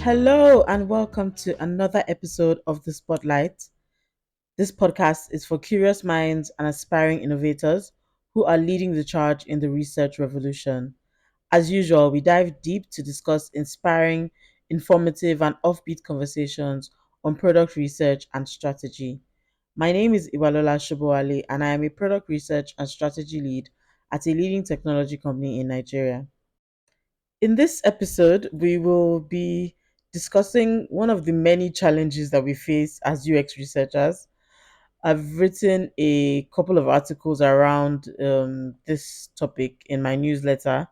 Hello, and welcome to another episode of The Spotlight. This podcast is for curious minds and aspiring innovators who are leading the charge in the research revolution. As usual, we dive deep to discuss inspiring, informative, and offbeat conversations on product research and strategy. My name is Iwalola Shobowale, and I am a product research and strategy lead at a leading technology company in Nigeria. In this episode, we will be discussing one of the many challenges that we face as UX researchers. I've written a couple of articles around this topic in my newsletter,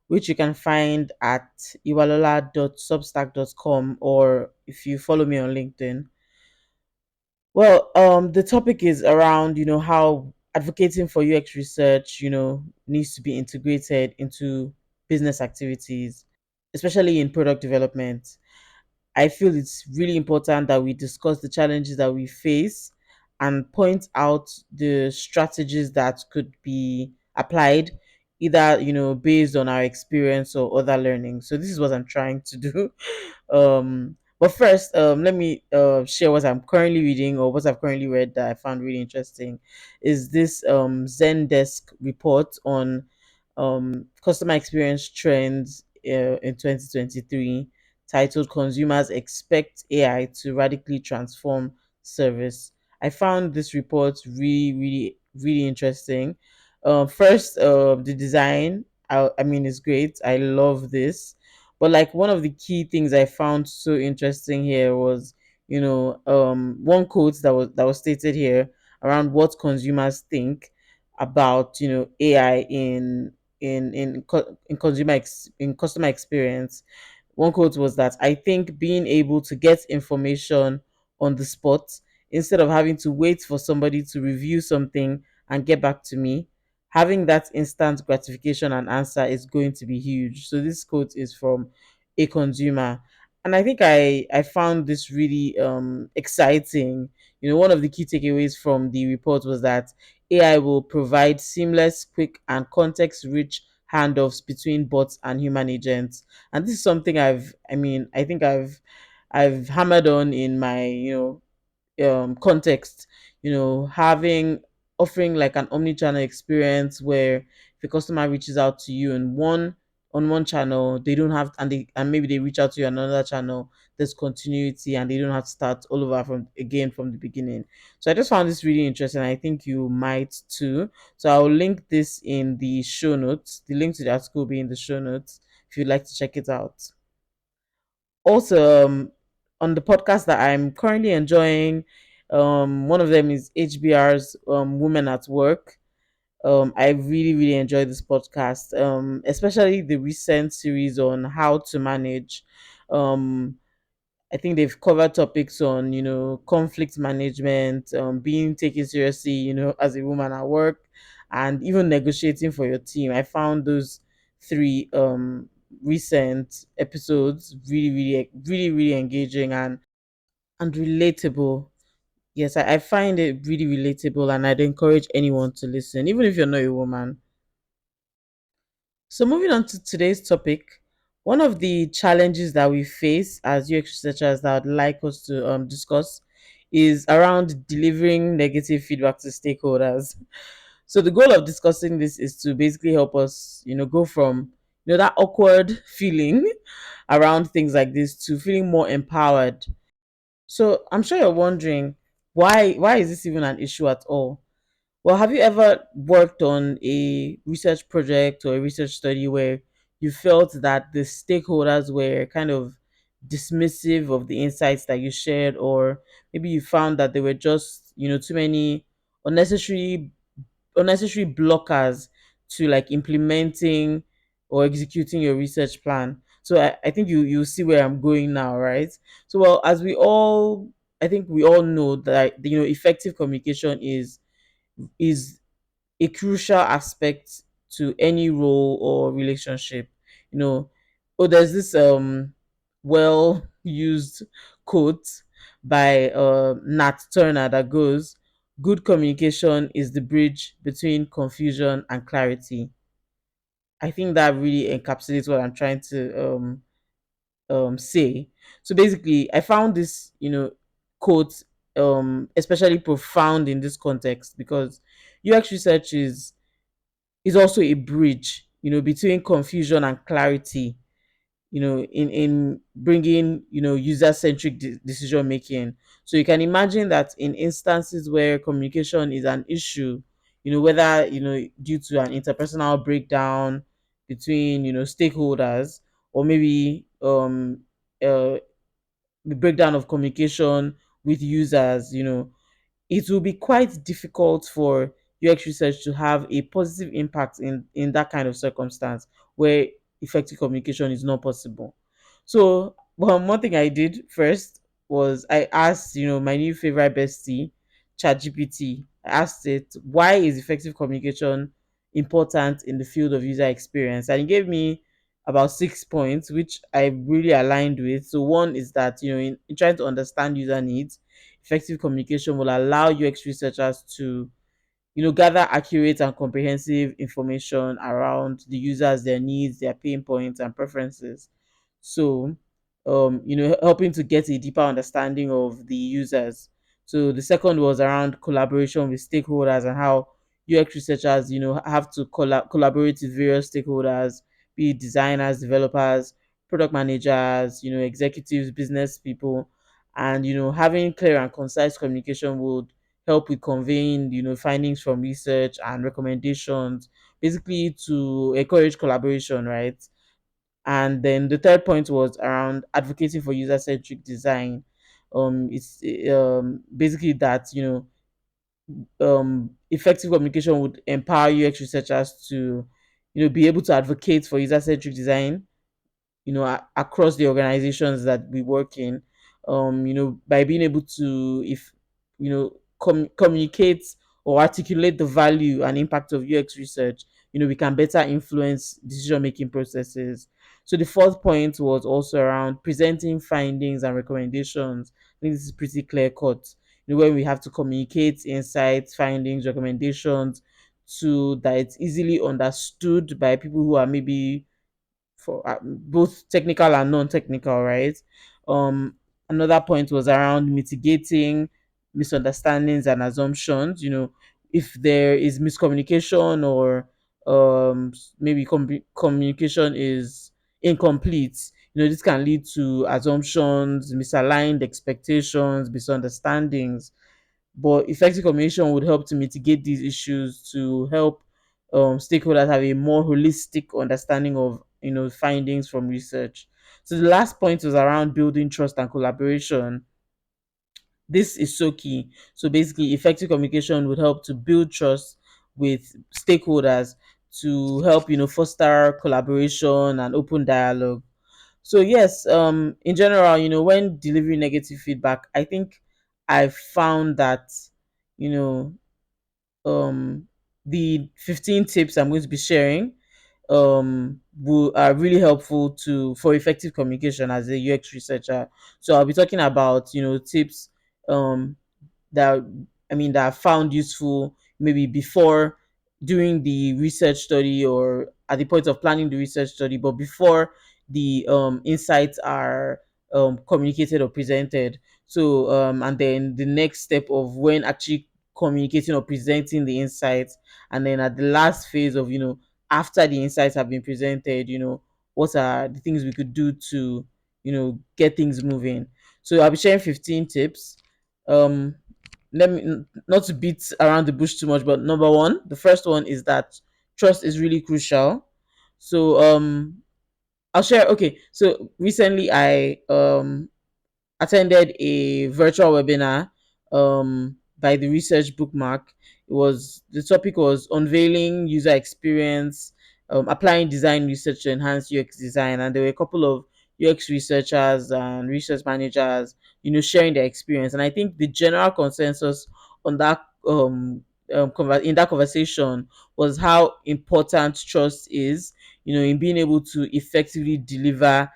which you can find at iwalola.substack.com, or if you follow me on LinkedIn. Well, the topic is around, how advocating for UX research, needs to be integrated into business activities, especially in product development. I feel it's really important that we discuss the challenges that we face and point out the strategies that could be applied, either, based on our experience or other learning. So this is what I'm trying to do. But first, let me share what I'm currently reading, or what I've currently read that I found really interesting. Is this Zendesk report on customer experience trends in 2023, titled "Consumers Expect AI to Radically Transform Service." I found this report really, really, really interesting. First, the design. I mean, it's great. I love this. But like, one of the key things I found so interesting here was, one quote that was stated here around what consumers think about, AI in in customer experience. One quote was that, "I think being able to get information on the spot instead of having to wait for somebody to review something and get back to me, having that instant gratification and answer is going to be huge." So this quote is from a consumer. And I think I found this really exciting. One of the key takeaways from the report was that AI will provide seamless, quick, and context-rich handoffs between bots and human agents. And this is something I think I've hammered on in my, context, having offering like an omni-channel experience where if a customer reaches out to you on one channel, they don't have and maybe they reach out to you on another channel, there's continuity and they don't have to start all over from the beginning. So I just found this really interesting. I think you might too. So I'll link this in the show notes. The link to the article will be in the show notes if you'd like to check it out. Also, on the podcast that I'm currently enjoying, one of them is HBR's Women at Work. I really, really enjoy this podcast, especially the recent series on how to manage. Um, I think they've covered topics on, conflict management, being taken seriously, as a woman at work, and even negotiating for your team. I found those three recent episodes really, really, really, really engaging and relatable. Yes, I find it really relatable, and I'd encourage anyone to listen, even if you're not a woman. So, moving on to today's topic, one of the challenges that we face as UX researchers that I'd like us to discuss is around delivering negative feedback to stakeholders. So, the goal of discussing this is to basically help us, go from that awkward feeling around things like this to feeling more empowered. So, I'm sure you're wondering, why is this even an issue at all? Well, have you ever worked on a research project or a research study where you felt that the stakeholders were kind of dismissive of the insights that you shared, or maybe you found that there were just, too many unnecessary unnecessary blockers to like implementing or executing your research plan? So I think you see where I'm going now, right? So, well, as we all I think we all know that, effective communication is a crucial aspect to any role or relationship. You know, oh, there's this well used quote by Nat Turner that goes, "Good communication is the bridge between confusion and clarity." I think that really encapsulates what I'm trying to say. So basically, I found this, quote, especially profound in this context because UX research is also a bridge, between confusion and clarity, in bringing, user centric decision making. So you can imagine that in instances where communication is an issue, whether, due to an interpersonal breakdown between, stakeholders, or maybe the breakdown of communication with users, it will be quite difficult for UX research to have a positive impact in that kind of circumstance where effective communication is not possible. So, one thing I did first was I asked, my new favorite bestie, ChatGPT. I asked it, why is effective communication important in the field of user experience? And it gave me about 6 points, which I really aligned with. So, one is that, in trying to understand user needs, effective communication will allow UX researchers to, gather accurate and comprehensive information around the users, their needs, their pain points, and preferences. So, helping to get a deeper understanding of the users. So the second was around collaboration with stakeholders and how UX researchers, have to collaborate with various stakeholders, be it designers, developers, product managers, executives, business people, and having clear and concise communication would help with conveying, findings from research and recommendations, basically to encourage collaboration, right? And then the third point was around advocating for user-centric design. It's basically that, effective communication would empower UX researchers to, be able to advocate for user-centric design, across the organizations that we work in, by being able to, if, communicate or articulate the value and impact of UX research, we can better influence decision making processes. So the fourth point was also around presenting findings and recommendations. I think this is pretty clear cut, when we have to communicate insights, findings, recommendations, so that it's easily understood by people who are maybe for both technical and non-technical, right? Um, Another point was around mitigating misunderstandings and assumptions. If there is miscommunication or maybe communication is incomplete, this can lead to assumptions, misaligned expectations, misunderstandings. But effective communication would help to mitigate these issues, to help stakeholders have a more holistic understanding of, findings from research. So the last point was around building trust and collaboration. This is so key. So basically, effective communication would help to build trust with stakeholders, to help, foster collaboration and open dialogue. So yes, in general, when delivering negative feedback, I think I found that, you know um the 15 tips I'm going to be sharing are really helpful to for effective communication as a UX researcher. So I'll be talking about, tips um that that I found useful maybe before, during the research study, or at the point of planning the research study, but before the insights are communicated or presented. So and then the next step of when actually communicating or presenting the insights, and then at the last phase of, after the insights have been presented, what are the things we could do to, get things moving. So I'll be sharing 15 tips. um Let me not to beat around the bush too much, but number one, the first one is that trust is really crucial. So I'll share. Okay, so recently I attended a virtual webinar by the Research Bookmark. The topic was unveiling user experience, applying design research to enhance UX design, and there were a couple of UX researchers and research managers, sharing their experience. And I think the general consensus on that in that conversation was how important trust is, in being able to effectively deliver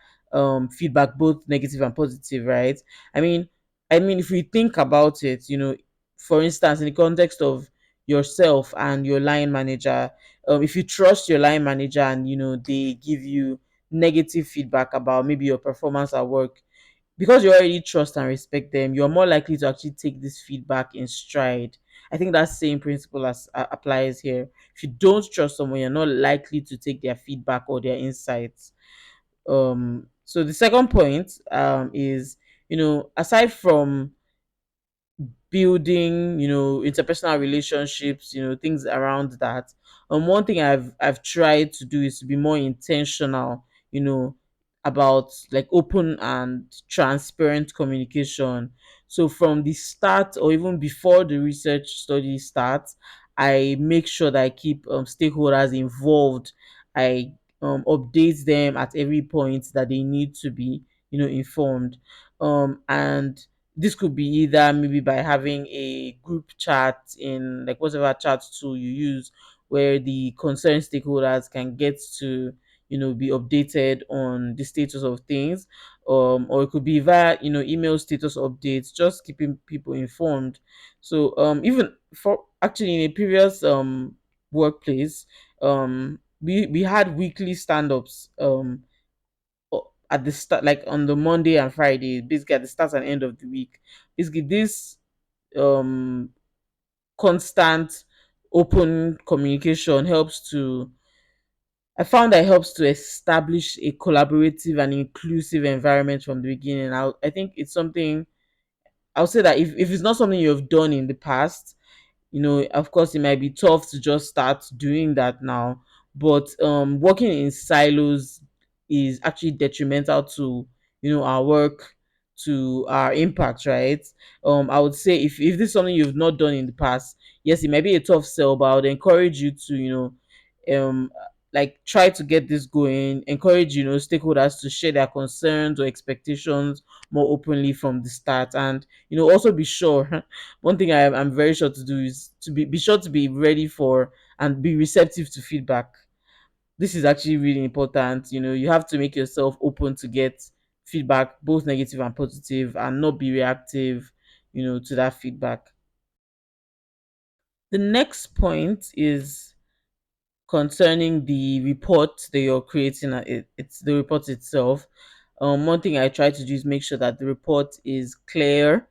feedback, both negative and positive, right? I mean, if we think about it, for instance, in the context of yourself and your line manager, if you trust your line manager and they give you negative feedback about maybe your performance at work, because you already trust and respect them, you're more likely to actually take this feedback in stride. I think that same principle applies here. If you don't trust someone, you're not likely to take their feedback or their insights. So the second point is, aside from building, interpersonal relationships, things around that. One thing I've tried to do is to be more intentional, you know, about like open and transparent communication. So from the start, or even before the research study starts, I make sure that I keep stakeholders involved. I update them at every point that they need to be, informed. And this could be either maybe by having a group chat in like whatever chat tool you use, where the concerned stakeholders can get to, be updated on the status of things. Or it could be via, email status updates, just keeping people informed. So even for actually in a previous workplace, we had weekly stand-ups at the start, like on the Monday and Friday, basically at the start and end of the week. Basically, this um constant open communication helps to I found that it helps to establish a collaborative and inclusive environment from the beginning. I think it's something I'll say that if it's not something you've done in the past, of course it might be tough to just start doing that now, but working in silos is actually detrimental to, our work, to our impact, right? I would say if this is something you've not done in the past, yes, it might be a tough sell, but I would encourage you to, like try to get this going. Encourage, stakeholders to share their concerns or expectations more openly from the start. And also be sure one thing I'm very sure to do is to be sure to be ready for and be receptive to feedback. This is actually really important. You have to make yourself open to get feedback, both negative and positive, and not be reactive, to that feedback. The next point is concerning the report that you're creating. It's the report itself. One thing I try to do is make sure that the report is clear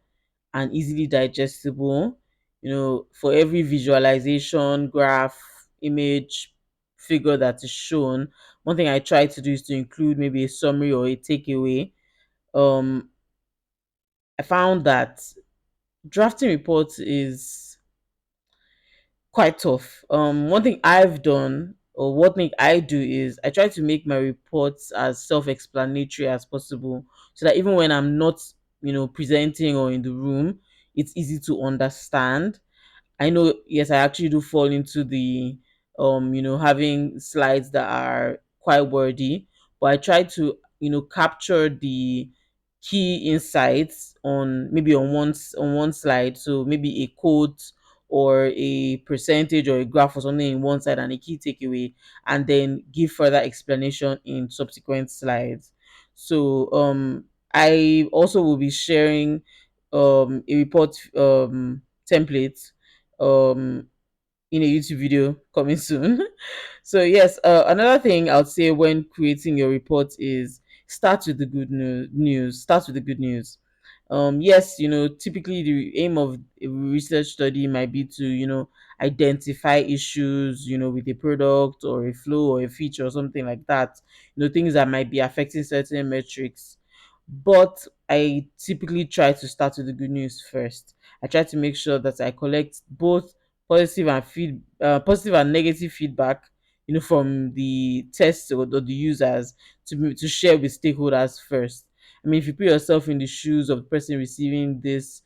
and easily digestible. For every visualization, graph, image, figure that is shown, one thing I try to do is to include maybe a summary or a takeaway. Um, I found that drafting reports is quite tough. One thing I've done, or one thing I do, is I try to make my reports as self-explanatory as possible, so that even when I'm not, presenting or in the room, it's easy to understand. I know, yes, I actually do fall into the having slides that are quite wordy, but I try to, capture the key insights on maybe on one slide. So maybe a quote or a percentage or a graph or something in one side and a key takeaway, and then give further explanation in subsequent slides. So I also will be sharing a report template um in a YouTube video coming soon. So yes, another thing I'll say when creating your report is start with the good news. Start with the good news. Yes, typically the aim of a research study might be to, identify issues, with a product or a flow or a feature or something like that. Things that might be affecting certain metrics. But I typically try to start with the good news first. I try to make sure that I collect both positive and negative feedback, from the tests or the users, to share with stakeholders first. I mean, if you put yourself in the shoes of the person receiving this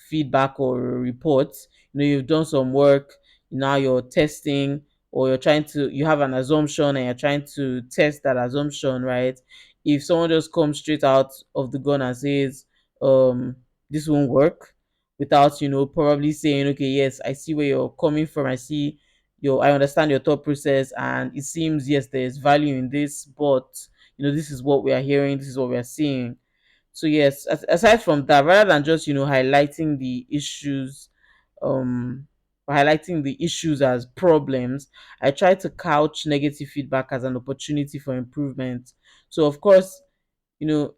feedback or report, you've done some work, now you're testing, or you have an assumption and you're trying to test that assumption, right? If someone just comes straight out of the gun and says, this won't work, without, probably saying, okay, yes, I see where you're coming from, I understand your thought process, and it seems, yes, there's value in this, but this is what we are hearing, this is what we are seeing. So yes, aside from that, rather than just highlighting the issues, um or highlighting the issues as problems, I try to couch negative feedback as an opportunity for improvement. So of course,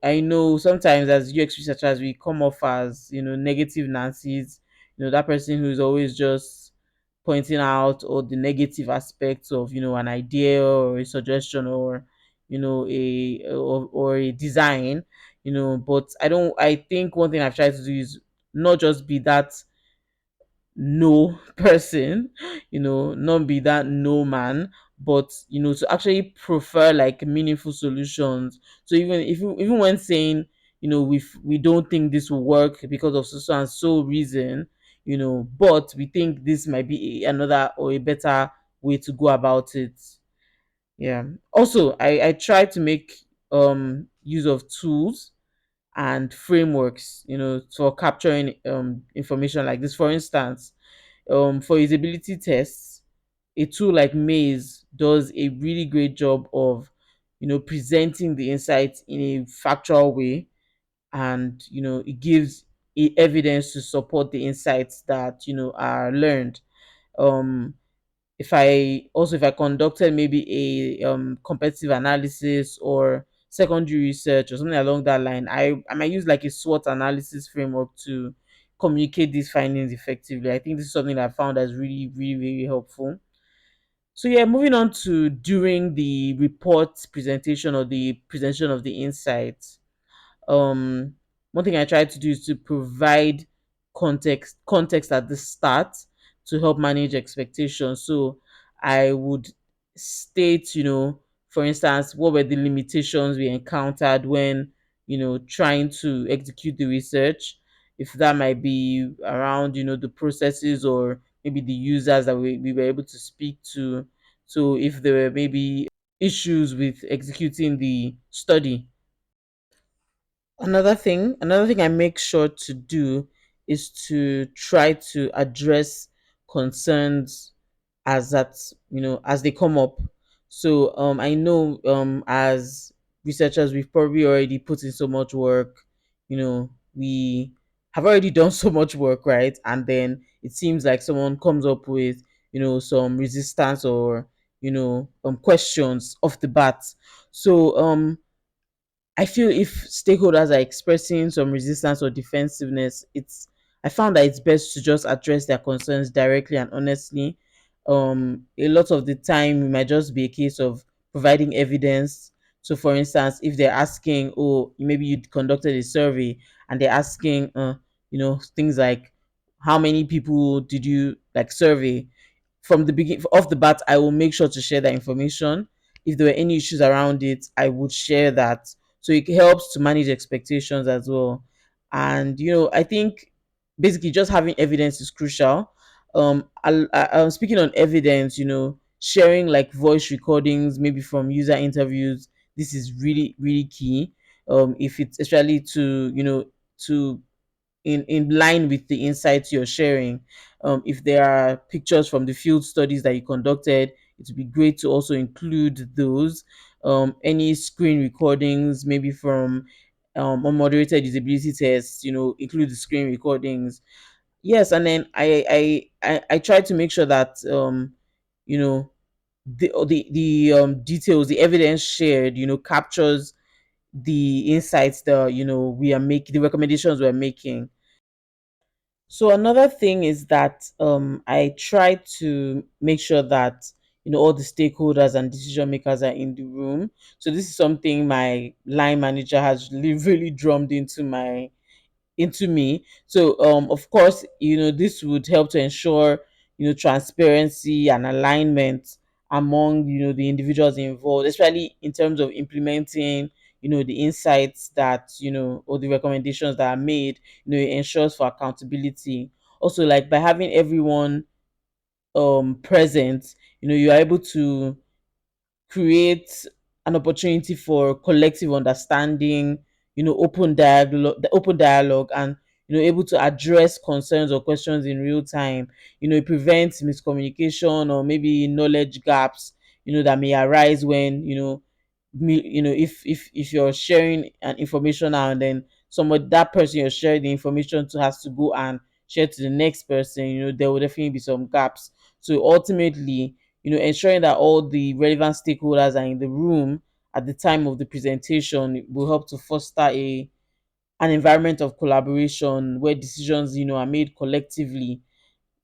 I know sometimes as UX researchers, we come off as, negative Nancy's, that person who's always just pointing out all the negative aspects of, an idea or a suggestion or, or a design, but I think one thing I've tried to do is not just be that no person, not be that no man, but to actually prefer like meaningful solutions. So even when saying, we don't think this will work because of so and so reason, but we think this might be another or a better way to go about it. Yeah. Also, I try to make use of tools and frameworks, for capturing information like this. For instance, for usability tests, a tool like Maze does a really great job of, presenting the insights in a factual way, and it gives evidence to support the insights that are learned. Um, if I conducted maybe a competitive analysis or secondary research or something along that line, I might use like a SWOT analysis framework to communicate these findings effectively. I think this is something that I found that's really, really, really helpful. So yeah, moving on to during the report presentation or the presentation of the insights. um One thing I try to do is to provide context at the start to help manage expectations. So I would state, for instance, what were the limitations we encountered when, trying to execute the research, if that might be around, the processes or maybe the users that we were able to speak to. So if there were maybe issues with executing the study. Another thing I make sure to do is to try to address concerns as they come up. So I know, as researchers, we've probably already put in so much work. We have already done so much work, right? And then it seems like someone comes up with, some resistance or, questions off the bat. So I feel if stakeholders are expressing some resistance or defensiveness, I found that it's best to just address their concerns directly and honestly. A lot of the time, it might just be a case of providing evidence. So, for instance, if they're asking, oh, maybe you conducted a survey and they're asking, things like, how many people did you like survey? From the beginning, off the bat, I will make sure to share that information. If there were any issues around it, I would share that. So it helps to manage expectations as well. And I think basically just having evidence is crucial. Speaking on evidence, sharing like voice recordings, maybe from user interviews. This is really, really key. If it's especially to to in line with the insights you're sharing. If there are pictures from the field studies that you conducted, it would be great to also include those. Any screen recordings, maybe from unmoderated usability tests, include the screen recordings. Yes, and then I try to make sure that you know the details, the evidence shared, captures the insights that we are making, the recommendations we're making. So another thing is that I try to make sure that all the stakeholders and decision makers are in the room. So this is something my line manager has really drummed into me. So of course, this would help to ensure transparency and alignment among the individuals involved, especially in terms of implementing the insights that or the recommendations that are made. It ensures for accountability. Also, like by having everyone present, you are able to create an opportunity for collective understanding, open dialogue, and able to address concerns or questions in real time. It prevents miscommunication or maybe knowledge gaps, that may arise when if you're sharing an information now and then somebody, that person you're sharing the information to, has to go and share to the next person, there will definitely be some gaps. So ultimately, ensuring that all the relevant stakeholders are in the room at the time of the presentation will help to foster a an environment of collaboration where decisions, are made collectively,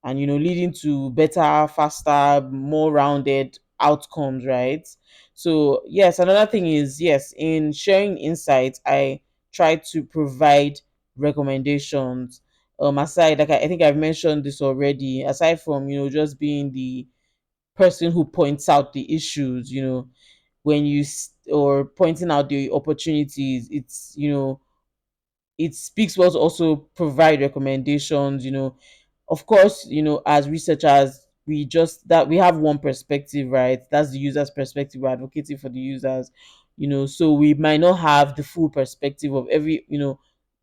and leading to better, faster, more rounded outcomes, right? So yes, another thing is, yes, in sharing insights, I try to provide recommendations. Aside, like I think I've mentioned this already, aside from just being the person who points out the issues, when or pointing out the opportunities, it speaks well to also provide recommendations. Of course, as researchers, we have one perspective, right? That's the user's perspective. We're advocating for the users, so we might not have the full perspective of every,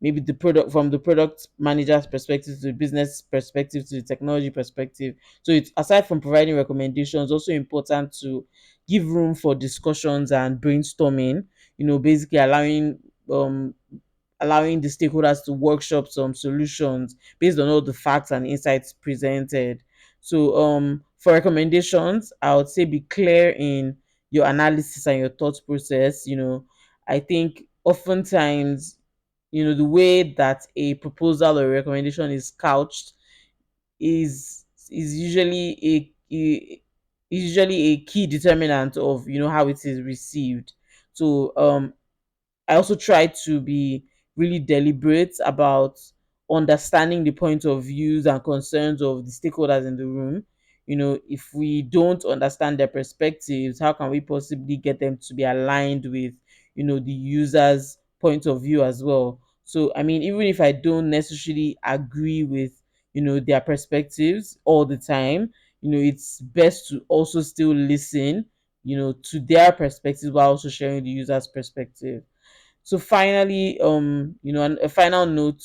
maybe the product, from the product manager's perspective to the business perspective to the technology perspective. So it's, aside from providing recommendations, also important to give room for discussions and brainstorming, basically um allowing the stakeholders to workshop some solutions based on all the facts and insights presented. So, for recommendations, I would say be clear in your analysis and your thought process. I think oftentimes, the way that a proposal or a recommendation is couched is usually a key determinant of how it is received. So, I also try to be really deliberate about understanding the point of views and concerns of the stakeholders in the room. If we don't understand their perspectives, how can we possibly get them to be aligned with, the user's point of view as well? So, I mean, even if I don't necessarily agree with, their perspectives all the time, it's best to also still listen, to their perspective while also sharing the user's perspective. So finally, a final note,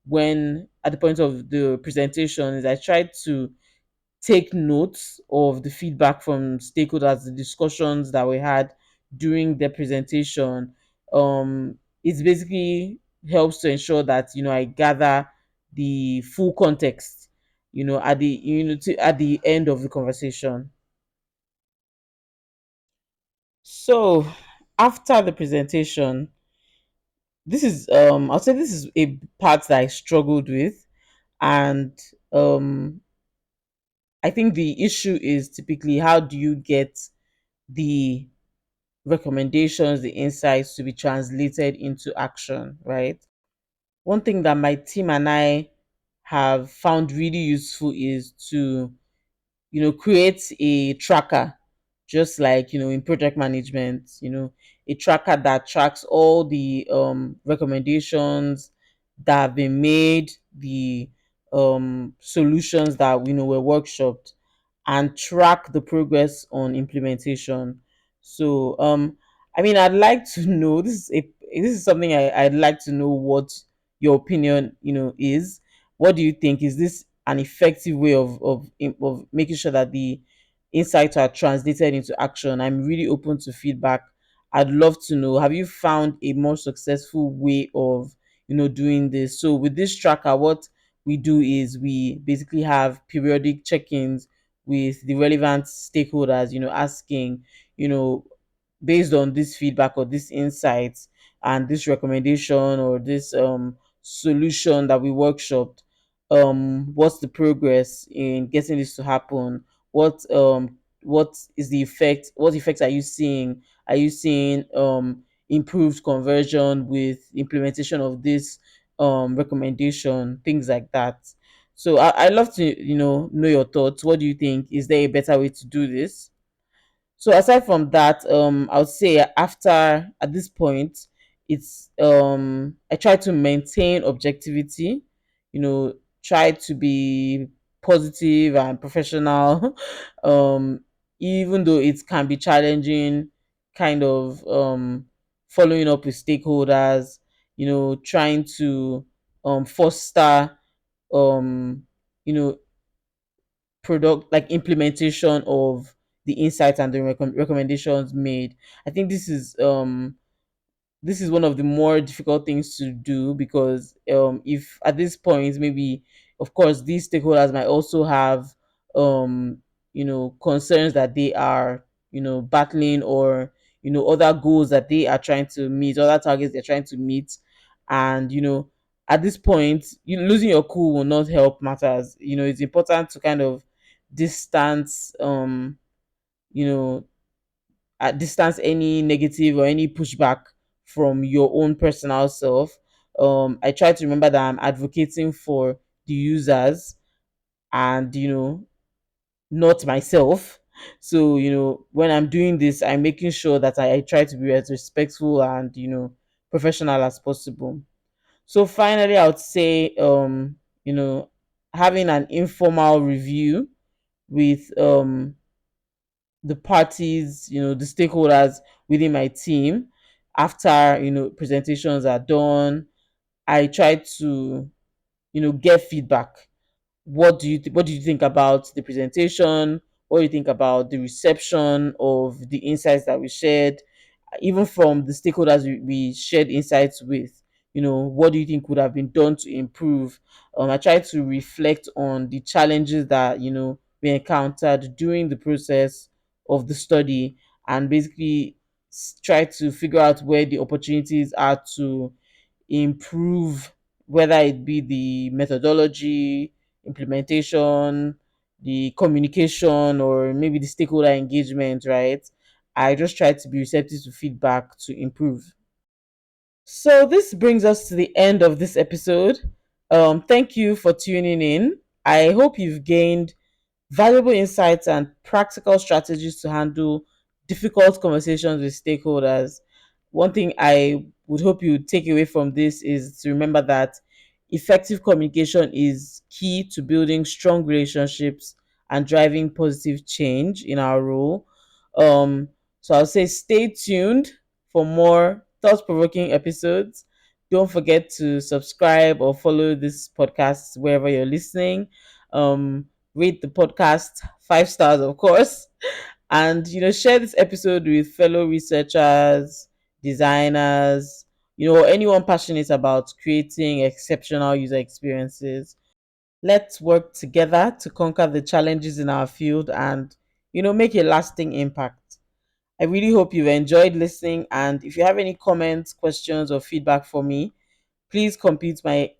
when at the point of the presentation, is I tried to take notes of the feedback from stakeholders, the discussions that we had during the presentation. It basically helps to ensure that I gather the full context, at at the end of the conversation. So after the presentation, I'll say this is a part that I struggled with, and um I think the issue is typically, how do you get the recommendations, the insights to be translated into action, right? One thing that my team and I have found really useful is to create a tracker, just like in project management, a tracker that tracks all the recommendations that have been made, the solutions that were workshopped, and track the progress on implementation. So, I mean, I'd like to know, this is something I'd like to know what your opinion, is. What do you think? Is this an effective way of making sure that the insights are translated into action? I'm really open to feedback. I'd love to know, have you found a more successful way of doing this? So with this tracker, what we do is we basically have periodic check-ins with the relevant stakeholders, asking, you know based on this feedback or this insights and this recommendation or this solution that we workshopped, what's the progress in getting this to happen? What is the effect? What effects are you seeing? Are you seeing improved conversion with implementation of this recommendation, things like that? So I love to know your thoughts. What do you think? Is there a better way to do this? So aside from that, I would say, after at this point, it's I try to maintain objectivity, try to be positive and professional, um, even though it can be challenging, kind of following up with stakeholders, trying to foster um you know product, like implementation of the insights and the recommendations made. I think this is this is one of the more difficult things to do, because if at this point, maybe, of course, these stakeholders might also have um concerns that they are battling, or other goals that they are trying to meet, other targets they're trying to meet. And at this point, losing your cool will not help matters. It's important to kind of distance you know distance any negative or any pushback from your own personal self. I try to remember that I'm advocating for the users, and not myself. So when I'm doing this, I'm making sure that I try to be as respectful and professional as possible. So finally, I would say you know having an informal review with the parties, the stakeholders within my team, after presentations are done. I try to get feedback. What do you think about the presentation? What do you think about the reception of the insights that we shared? Even from the stakeholders we shared insights with, what do you think would have been done to improve? I try to reflect on the challenges that we encountered during the process of the study, and basically try to figure out where the opportunities are to improve, whether it be the methodology, implementation, the communication, or maybe the stakeholder engagement, right? I just try to be receptive to feedback to improve. So this brings us to the end of this episode. Thank you for tuning in. I hope you've gained valuable insights and practical strategies to handle difficult conversations with stakeholders. One thing I would hope you take away from this is to remember that effective communication is key to building strong relationships and driving positive change in our role. So I'll say stay tuned for more thought provoking episodes. Don't forget to subscribe or follow this podcast wherever you're listening. Rate the podcast 5 stars, of course, and share this episode with fellow researchers, designers, anyone passionate about creating exceptional user experiences. Let's work together to conquer the challenges in our field and make a lasting impact. I really hope you've enjoyed listening, and if you have any comments, questions, or feedback for me, please complete my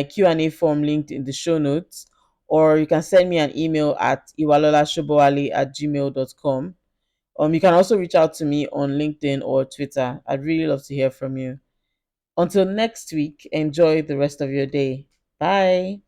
Q&A form linked in the show notes, or you can send me an email at iwalolashobowale@gmail.com. You can also reach out to me on LinkedIn or Twitter. I'd really love to hear from you. Until next week, enjoy the rest of your day. Bye.